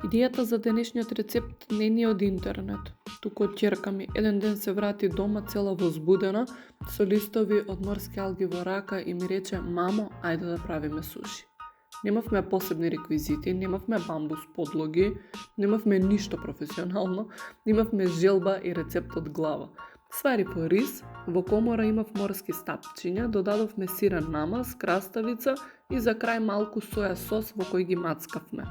Идејата за денешниот рецепт не ни е од интернет, туку од ќерка ми. Еден ден се врати дома цела возбудена, со листови од морски алги во рака и ми рече: "Мамо, ајде да правиме суши." Немавме посебни реквизити, немавме бамбус подлоги, немавме ништо професионално, имавме желба и рецепт од глава. Свари по рис, во комора имав морски стапчиња, додадовме сирен намаз, краставица и за крај малку соја сос во кој ги мацкавме.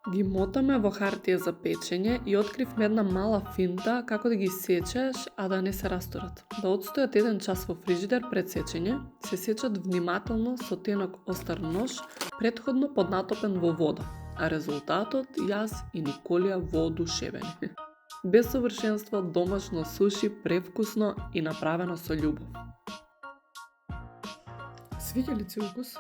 Ги мотаме во хартија за печење и откривме една мала финта како да ги сечеш, а да не се расторат. Да одстојат 1 час во фрижидер пред сечење, се сечат внимателно со тенок остар нож, претходно поднатопен во вода, а резултатот јас и Николија воодушевени. Без совршенство, домашно суши, превкусно и направено со љубов. Свиѓа ли ти укус?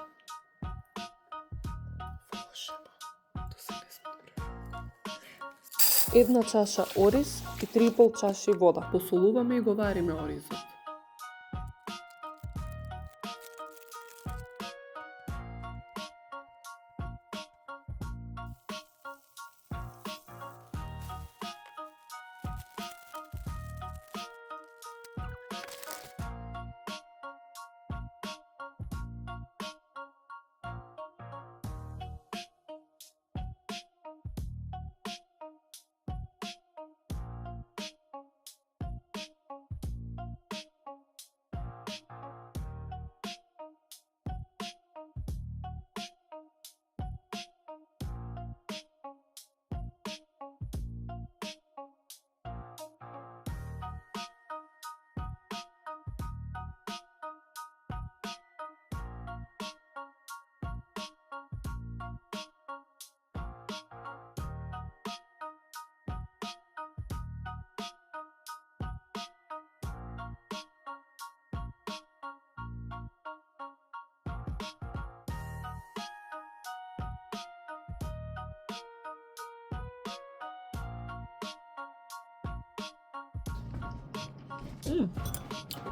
Една чаша ориз и 3,5 чаши вода. Посолуваме и го вариме оризот.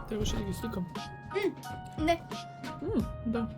Требаше да ги сликам. Не. Да.